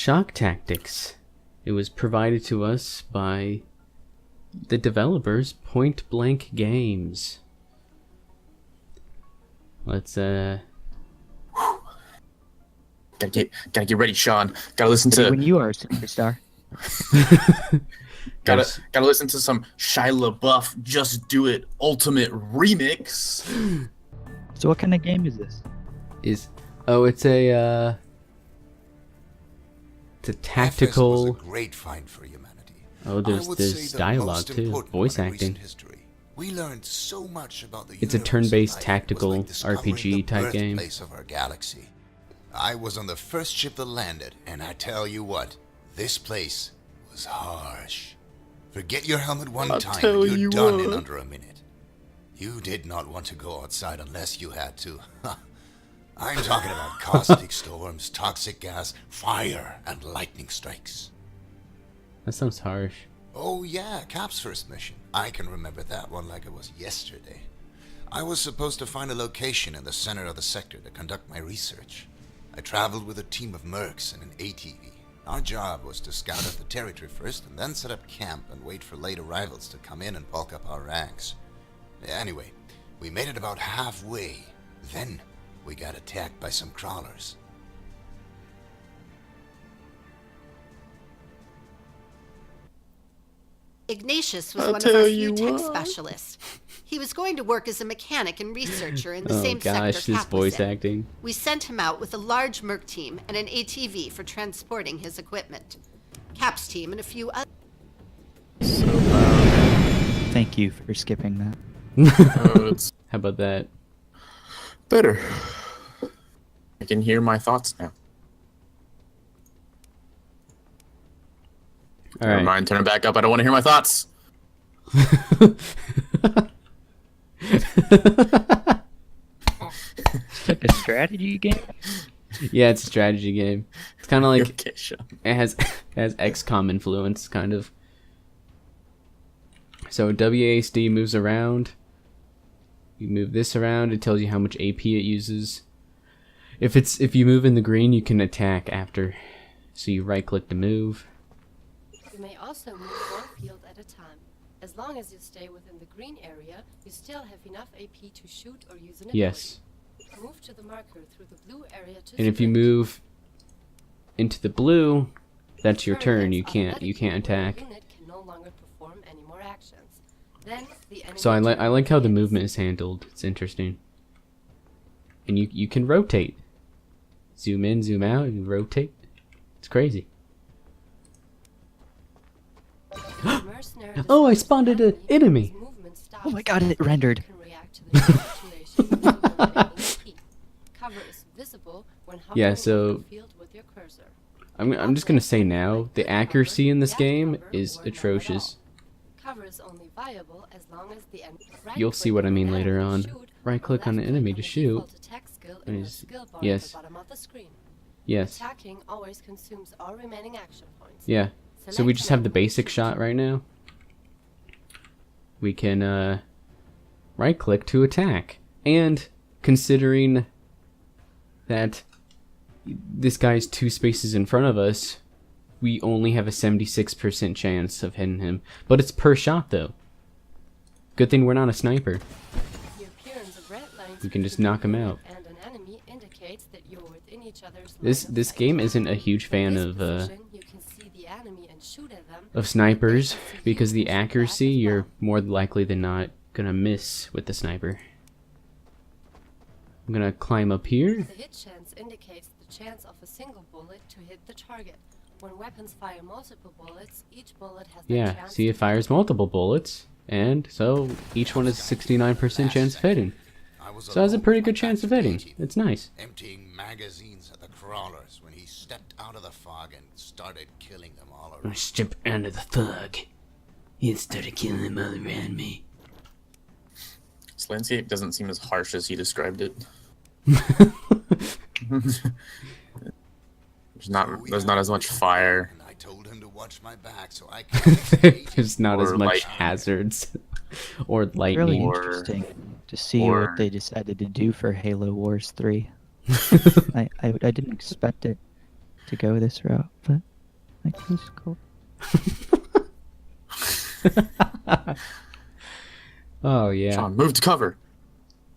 Shock Tactics. It was provided to us by the developers, Point Blank Games. Let's Gotta get ready, Sean. Gotta listen to When you are a superstar. gotta listen to some Shia LaBeouf Just Do It Ultimate Remix. So what kind of game is this? it's a tactical. Was a great find for humanity. Oh, there's dialogue too, voice acting. We learned so much about the It's a turn-based tactical RPG type game. Of our galaxy. I was on the first ship that landed, and I tell you what, this place was harsh. Forget your helmet one time, and you're done in under a minute. You did not want to go outside unless you had to. I'm talking about caustic storms, toxic gas, fire, and lightning strikes. That sounds harsh. Oh yeah, Cap's first mission. I can remember that one like it was yesterday. I was supposed to find a location in the center of the sector to conduct my research. I traveled with a team of mercs and an ATV. Our job was to scout out the territory first and then set up camp and wait for late arrivals to come in and bulk up our ranks. Anyway, we made it about halfway. Then we got attacked by some crawlers. Ignatius was one of our few tech specialists. He was going to work as a mechanic and researcher in the same sector this Cap was voice in. acting. We sent him out with a large merc team and an ATV for transporting his equipment. Cap's team and a few others. Thank you for skipping that. It's How about that? better. I can hear my thoughts now. All Never right. mind, turn it back up. I don't want to hear my thoughts. It's like a strategy game? Yeah, it's a strategy game. It's kind of like Okay, Sean. it has XCOM influence, kind of. So WASD moves around. You move this around, it tells you how much AP it uses. If you move in the green, you can attack after. So you right click to move. You may also move one field at a time. As long as you stay within the green area, you still have enough AP to shoot or use an ability. Yes. Move to the marker through the blue area to And if you sprint. move into the blue, that's your turn. You Turn can't automatically attack. when the unit can no longer perform any more actions. Then the enemy So I like how the begins. movement is handled. It's interesting. And you can rotate. Zoom in, zoom out, and rotate. It's crazy. The mercenary Oh, I discovers spawned an an enemy. whose movement stops. Oh my god, it rendered. Can react to the situation with eliminating AP. Cover is visible when hovering Yeah, over so the field with your cursor. I'm just gonna say now, the accuracy in this game is atrocious. Cover is only viable as long as the enemy. You'll see what I mean later on. Right-click on the enemy to shoot. And Is- skill bar yes. at the bottom of the screen. Yes. Attacking always consumes all remaining action points. Yeah. So we just have the basic shot right now. We can right click to attack. And considering that this guy's 2 spaces in front of us, we only have a 76% chance of hitting him. But it's per shot though. Good thing we're not a sniper. The appearance of red lines We can just between knock him you out. And an enemy indicates that you're within each other's This line of this sight. game isn't a huge fan From of this position, you can see the enemy and shoot at them. snipers because the accuracy, you're more likely than not gonna miss with the sniper. I'm gonna climb up here. The hit chance indicates the chance of a single bullet to hit the target. When weapons fire multiple bullets, each bullet has the Yeah, chance see, it to fires multiple bullets, and so each one has a 69% chance of hitting. So it has a pretty good chance of hitting. It's nice. Emptying magazines at the crawlers when he stepped out of the fog and started killing them all around. Step under the fog. He started killing them all around me. This landscape doesn't seem as harsh as he described it. There's not as much fire. And I told him to watch my back so I could There's not as Or much lightning. hazards or Really lightning. Or- interesting to see or- what they decided to do for Halo Wars 3. I didn't expect it to go this route, but like this is cool. Oh yeah. Sean, move to cover.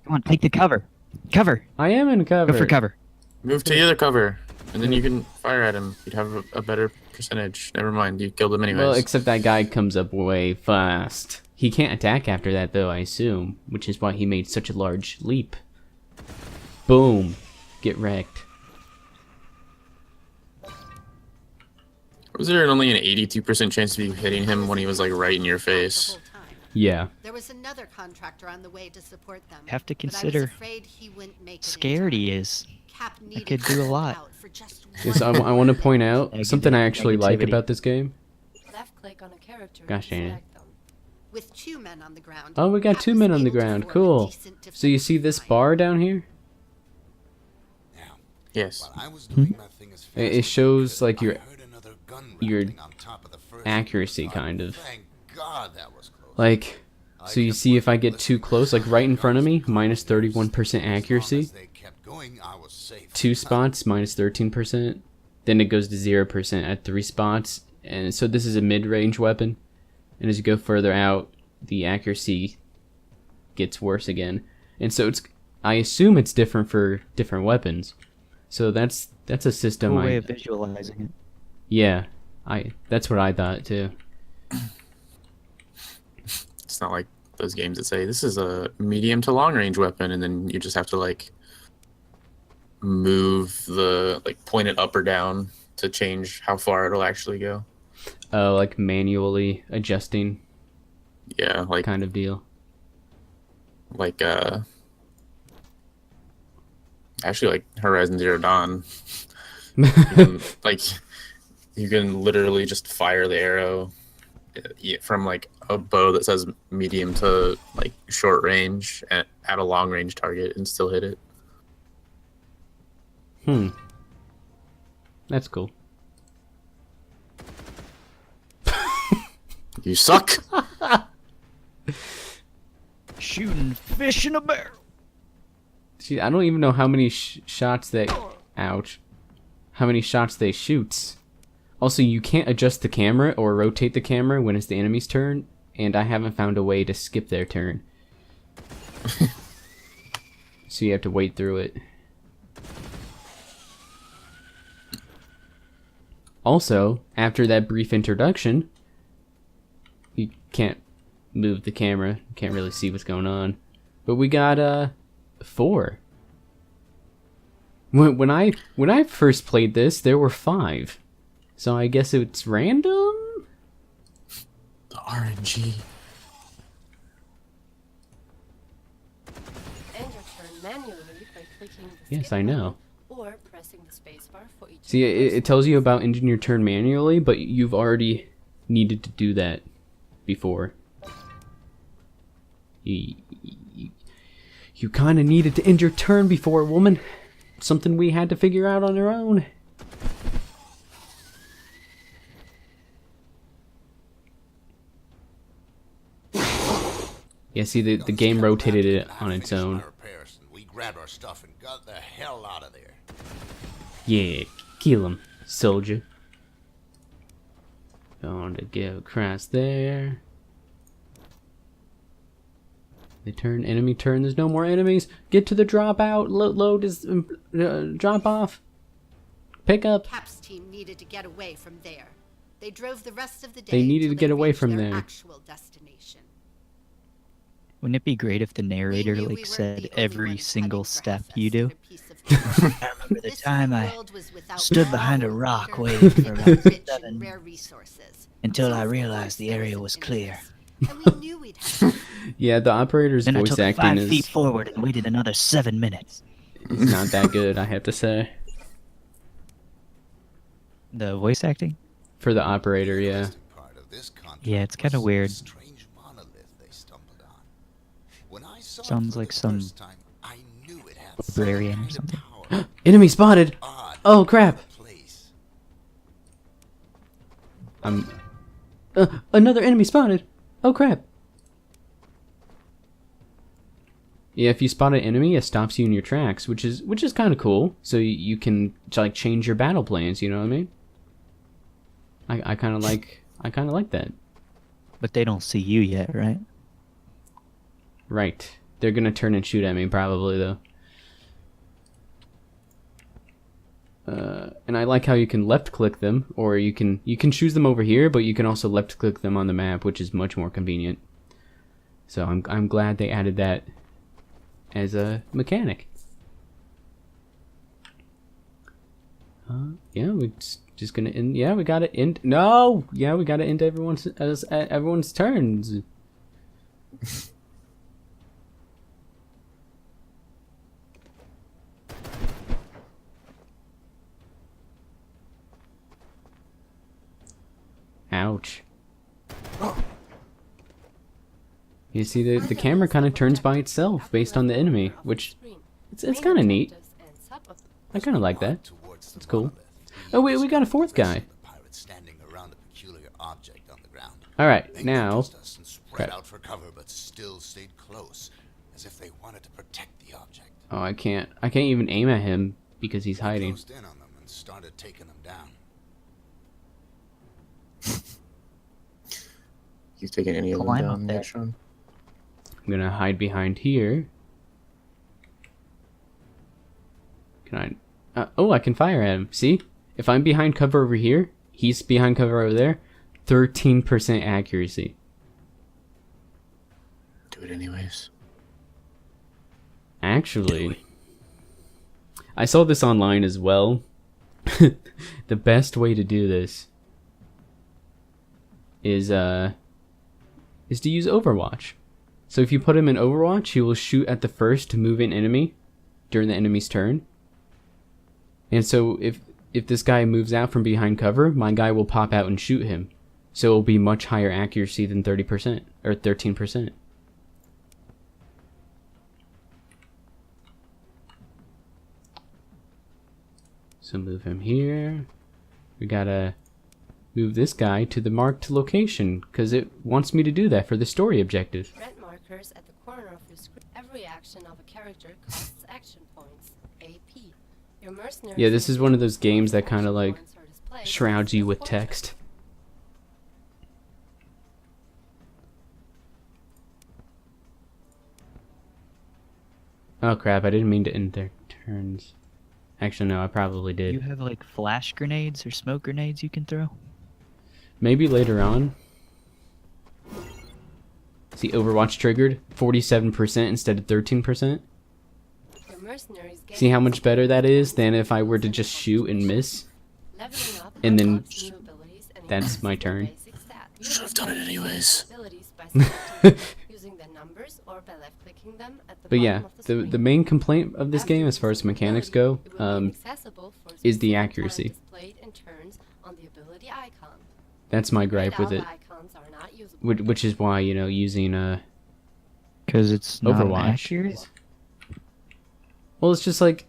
Come on, take the cover. Cover. I am in cover. Go for cover. Move to the other cover, and then you can fire at him. You'd have a better percentage. Never mind, you killed him anyways. Well, except that guy comes up way fast. He can't attack after that, though, I assume, which is why he made such a large leap. Boom. Get wrecked. Was there only an 82% chance of you hitting him when he was like right in your face? The whole time. Yeah. There was another contractor on the way to support them. Have to but I was consider afraid he wouldn't make it in scared time. he is. Cap needed could to do a hold lot. out for just Yes, I one want to more point minute. out Negative- something I actually like negativity. about this game. Left click on a character Gosh to dang it. select them. With 2 men on the ground. Oh, we got Cap 2 was men on the able to ground. form a Cool. decent So you see this defensive line. bar down here? Now, Yes. while I was doing my thing as fast It as I shows, could, like, your- I heard another gun your rattling on top of the first accuracy, one. kind of. Thank God that was close. Like, so you see if I get too close, like right in front of me, minus 31% accuracy. As they kept going, I was safe. 2 spots, minus 13%. Then it goes to 0% at 3 spots. And so this is a mid-range weapon. And as you go further out, the accuracy gets worse again. And so I assume it's different for different weapons. So that's a system Cool way of visualizing it. yeah, that's what I thought too. It's not like those games that say this is a medium to long range weapon, and then you just have to like move point it up or down to change how far it'll actually go. Like manually adjusting Yeah, like kind of deal. Actually like Horizon Zero Dawn. You can, like you can literally just fire the arrow from like a bow that says medium to like short range at a long range target and still hit it. That's cool. You suck. Shooting fish in a barrel. See, I don't even know how many shots they ouch. How many shots they shoots. Also, you can't adjust the camera or rotate the camera when it's the enemy's turn, and I haven't found a way to skip their turn. So you have to wait through it. Also, after that brief introduction, you can't move the camera. You can't really see what's going on. But we got 4. When I first played this, there were 5. So I guess it's random? The RNG. End your turn manually by clicking the Yes, skip I know. button or pressing the spacebar for each. See, of the it tells you about ending your turn manually, but you've already needed to do that before. You kind of needed to end your turn before, woman. Something we had to figure out on our own. Yeah, see, the game rotated it on its own. We grabbed our stuff and got the hell out of there. Yeah, kill him, soldier. Going to go across there. They turn, enemy turn, there's no more enemies. Get to the drop out, load is, drop off. Pick up. Cap's team needed to get away from there. They drove the rest of the day. They needed until to get away reached from their there. Actual destination. Wouldn't it be great if the narrator We knew we like weren't said the only every ones single heading for step access you to do? their piece of land. I remember the This time I world was without stood power behind a or rock water, waiting for and about rich in 7 rare resources. until So I of realized course the there area an was interest. clear. And we knew we'd have Yeah, the operator's Then I voice took acting 5 is feet forward and waited another 7 minutes. not that good, I have to say. The voice acting? For the operator, yeah. Interesting part of this contract Yeah, it's kinda was weird. the strange monolith they stumbled on. When I saw it Sounds for like the some first time, I knew it had librarian some or kind of something. power. Enemy spotted! Odd, Oh, crap. out of place. Another enemy spotted! Oh crap! Yeah, if you spot an enemy, it stops you in your tracks, which is kind of cool. So you can like change your battle plans. You know what I mean? I kind of like that. But they don't see you yet, right? Right. They're gonna turn and shoot at me probably though. And I like how you can left click them, or you can choose them over here, but you can also left click them on the map, which is much more convenient. So I'm glad they added that as a mechanic. Yeah, we just gonna end. Yeah, we gotta end. No, yeah, we gotta end everyone's turns. Ouch. You see, the camera kind of turns by itself based on the enemy, which it's kind of neat. I kind of like that. It's cool. Oh wait, we got a fourth guy. All right, now. Spread out for cover, but still stayed close, as if they wanted to protect the object. Oh, I can't even aim at him because he's hiding. Closed in on them and started taking them down. He's taking any of them Climb up down there. there, Sean? I'm gonna hide behind here. Can I? Oh, I can fire at him. See? If I'm behind cover over here, he's behind cover over there. 13% accuracy. Do it anyways. Actually, I saw this online as well. The best way to do this is to use Overwatch. So if you put him in Overwatch, he will shoot at the first moving enemy during the enemy's turn. And so if this guy moves out from behind cover, my guy will pop out and shoot him. So it will be much higher accuracy than 30% or 13%. So move him here. We gotta move this guy to the marked location because it wants me to do that for the story objective. Red markers at the corner of your screen. Every action of a character costs action points, AP. Your mercenaries Yeah, this is one of those games that kind of like points are displayed shrouds you with as text. Oh crap, I didn't mean to end their turns. Actually, no, I probably Do you did. have like flash grenades or smoke grenades you can throw? Maybe later on. See, Overwatch triggered 47% instead of 13%. Your mercenaries gain See how much better that is than if I were to just shoot and miss? leveling up and then unlocks new abilities and that's enhances my your turn. basic stat. You Should have done it can anyways. abilities by selecting using the numbers or by left-clicking them at the But bottom yeah, of the the screen. main complaint of this After game as far as using an mechanics ability, go it will be accessible for is the specific time accuracy. displayed in turns on the ability icon. That's my gripe with Grayed it. out icons are not usable. Which is why, you know, using Because it's not Overwatch. accurate. Well, it's just like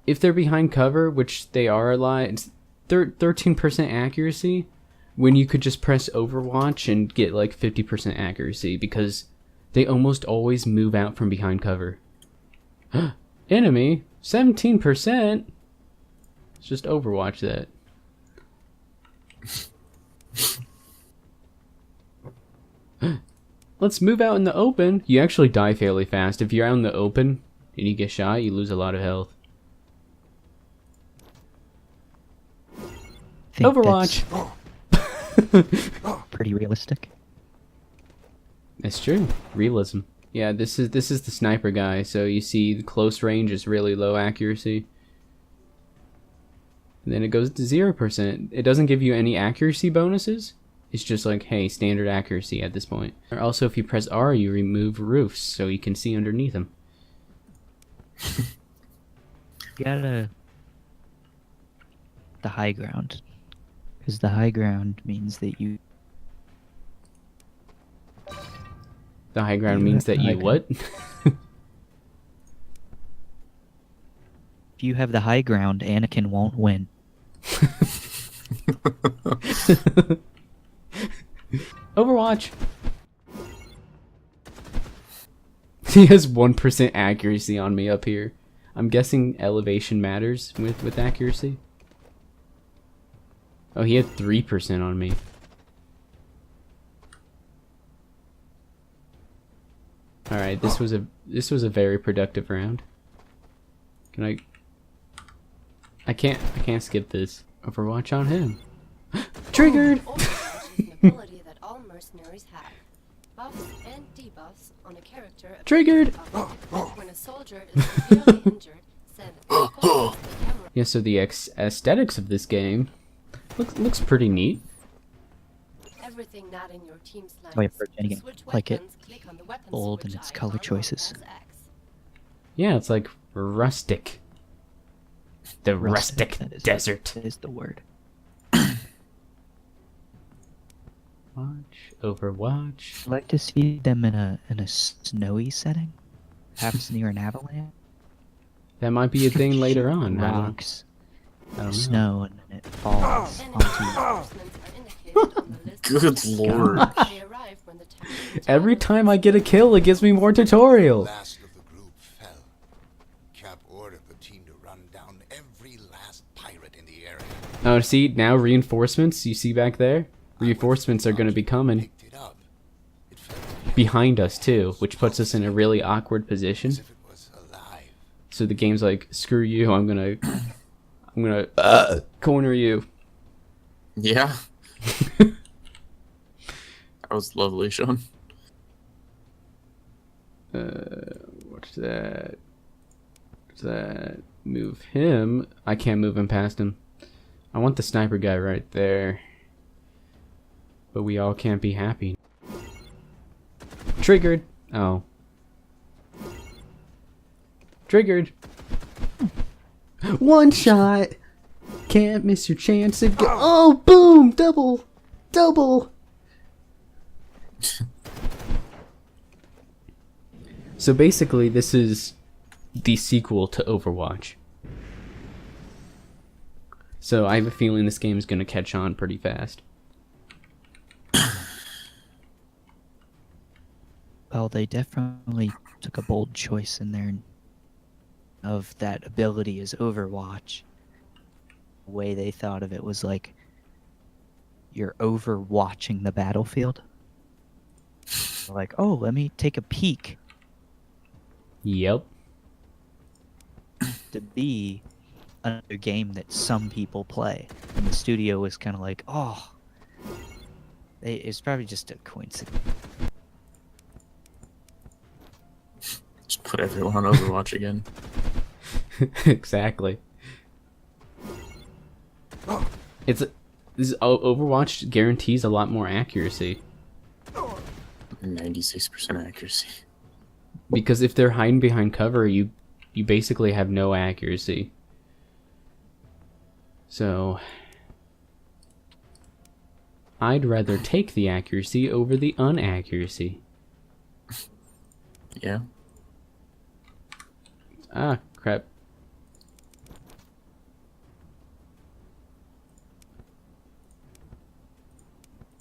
if they're behind cover, which they are a lot, it's 13% accuracy when you could just press Overwatch and get like 50% accuracy because they almost always move out from behind cover. Enemy 17%. It's just Overwatch that. Let's move out in the open. You actually die fairly fast. If you're out in the open and you get shot, you lose a lot of health. Think Overwatch. that's pretty realistic. That's true. Realism. Yeah, this is the sniper guy. So you see the close range is really low accuracy. And then it goes to 0%. It doesn't give you any accuracy bonuses. It's just like, hey, standard accuracy at this point. Also, if you press R, you remove roofs so you can see underneath them. You gotta the high ground, because the high ground means that you The high ground You means have that the you high what? if you have the high ground, Anakin won't win. Overwatch. He has 1% accuracy on me up here. I'm guessing elevation matters with accuracy. Oh, he had 3% on me. All right, this was a very productive round. Can I can't skip this. Overwatch on him. Triggered. Overwatch is an ability that all mercenaries have. Buffs and debuffs on a character. Triggered. When a soldier is severely injured, send the camera. Yeah, so the aesthetics of this game looks pretty neat. Everything not in your team's lines. Oh, yeah, for any To game. switch Like it weapons, click on the weapon bold switch in its icon color known choices. as X. Yeah, it's like rustic. The rustic that is, desert. That is the word. Overwatch. I'd like to see them in a snowy setting, perhaps near an avalanche. That might be a thing later on. Rocks, I don't know. snow, and then it falls Enemy onto reinforcements are indicated on the list. Good lord. They arrive when the time Every time I get a kill, it gives me more tutorial. Last of the group fell. Cap ordered the team to run down every last pirate in the area. Oh, see, now reinforcements, you see back there? Reinforcements are going to be coming Picked it up. It felt to me behind us too, which puts us in a really awkward position. as if it was alive. So the game's like, screw you, I'm gonna corner you. Yeah. That was lovely, Sean. What's that? What's that? Move him. I can't move him past him. I want the sniper guy right there. But we all can't be happy. Triggered. Oh. Triggered. One shot. Can't miss your chance again. Oh, boom! Double! Double! So basically, this is the sequel to Overwatch. So I have a feeling this game is going to catch on pretty fast. Well, they definitely took a bold choice in there of that ability as Overwatch. The way they thought of it was like you're overwatching the battlefield. Like, oh, let me take a peek Yep. to be another game that some people play. And the studio was kind of like, oh, it's probably just a coincidence. Just put everyone on Overwatch again. Exactly. Overwatch guarantees a lot more accuracy. 96% accuracy. Because if they're hiding behind cover, you basically have no accuracy. So I'd rather take the accuracy over the unaccuracy. Yeah. Ah, crap.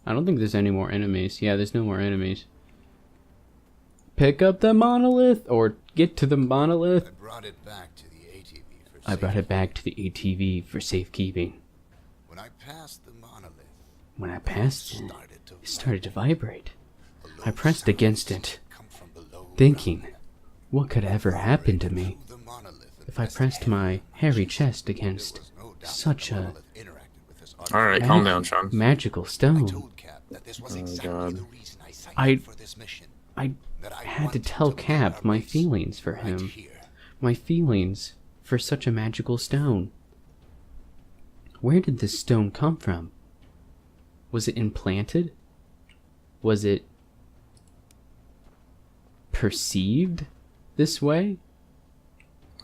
I don't think there's any more enemies. Yeah, there's no more enemies. Pick up the monolith, or get to the monolith. I brought it back to the ATV for I brought safety. it back to the ATV for safekeeping. When I passed the monolith, When I passed it, started to it started to vibrate. A low I pressed sound against seemed it, to come from below thinking, ground. what could ever happen to me Through the monolith and if I pressed pressed my heavily. hairy chest There against was no doubt such that the a monolith interacted with this Alright, artifact. calm down, Sean. magical I stone? told Cap that this was Oh, exactly God. the reason I signed I- up for this mission. I That I had to wanted tell build Cap our my base feelings for right him. here. My feelings for such a magical stone. Where did this stone come from? Was it implanted? Was it perceived this way?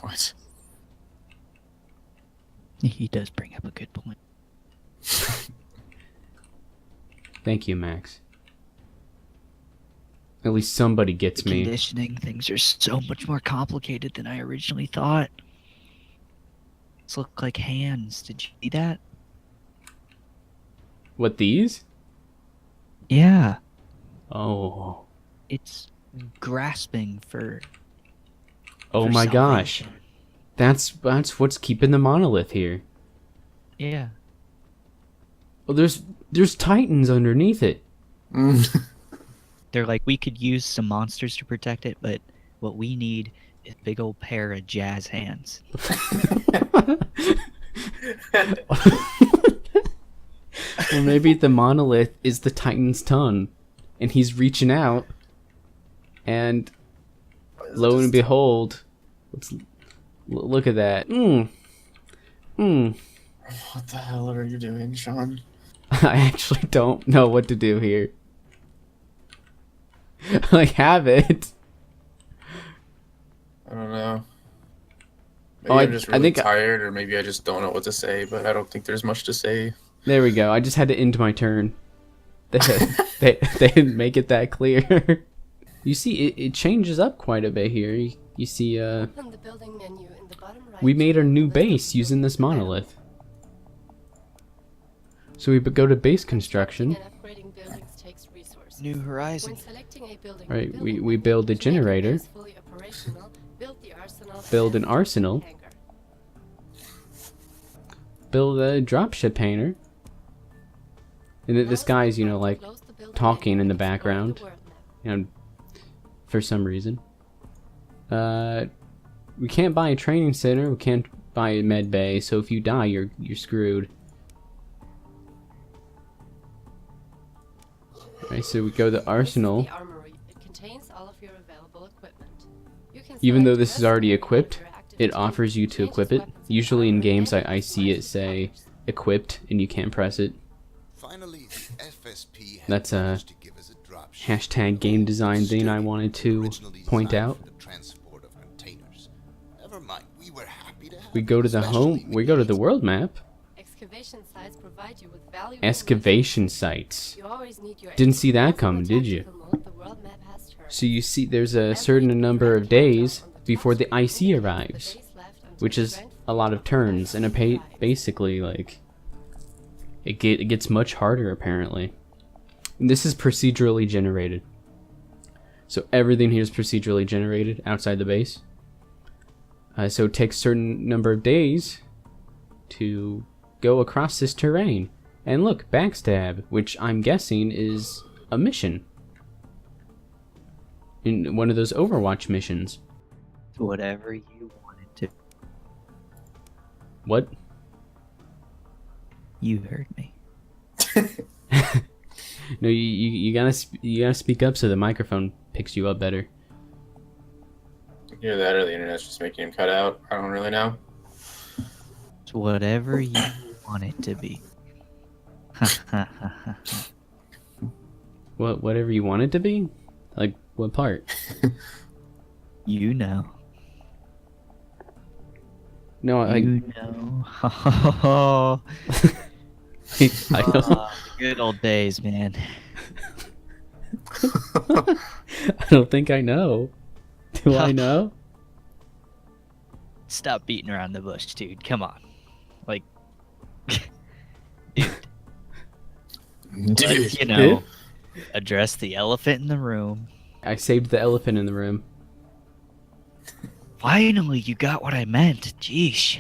What? He does bring up a good point. Thank you, Max. At least somebody gets me. Conditioning, things are so much more complicated than I originally thought. These look like hands. Did you see that? What, these? Yeah. Oh. It's grasping for. Oh for my gosh. salvation. That's what's keeping the monolith here. Yeah. Well, there's titans underneath it. They're like, we could use some monsters to protect it, but what we need is a big old pair of jazz hands. Well, maybe the monolith is the titan's tongue, and he's reaching out, and lo and behold, look at that. What the hell are you doing, Sean? I actually don't know what to do here. I have it. I don't know. Maybe Oh, I'm just I really think tired, or maybe I just don't know what to say, but I don't think there's much to say. There we go. I just had to end my turn. They didn't make it that clear. You see, it changes up quite a bit here. You see, Open the building menu in the bottom right. we made our new List of base using this buildings monolith. So we go to base available. construction. And upgrading buildings takes resources. New Horizon. When selecting a building, Right, the we building build a to make the generator. base fully operational, build the arsenal, Build an and arsenal. hangar. Build a dropship hangar. And this guy's, you know, like, Close the building talking in the and explore background. the world map. you know, for some reason. We can't buy a training center. We can't buy a med bay. So if you die, you're screwed. Alright, so we go to the arsenal. This is the armory. It contains all of your available equipment. You can Even though select this is a already custom equipped, interactive it tool offers you that to changes equip it. weapons and Usually in armor games, and I see it customize say colors. equipped, and you can't press it. Finally, the FSP had That's a managed to give us a dropship. Hashtag game design thing I wanted to Originally point designed out. for the transport of containers. Never mind, we were happy to have We it, go to the especially home. We go to the McNeil's. world map. Excavation sites provide you with valuable Excavation sites. You always need your Didn't see that expertise in coming, the did you? tactical mode the world map has turned. So you see, there's a certain number of days before the IC arrives, which is a lot of turns, and basically like it gets much harder apparently. And this is procedurally generated, so everything here is procedurally generated outside the base. So it takes a certain number of days to go across this terrain. And look, backstab, which I'm guessing is a mission in one of those Overwatch missions. Whatever you wanted to. What? You heard me. No, you gotta speak up so the microphone picks you up better. Either that or the internet's just making him cut out. I don't really know. It's whatever you want it to be. Whatever you want it to be? Like what part? You know. No, I You know. I don't. The good old days, man. I don't think I know. Do I know? Stop beating around the bush, dude. Come on. Like, dude. Let's, you know, address the elephant in the room. I saved the elephant in the room. Finally, you got what I meant. Jeesh.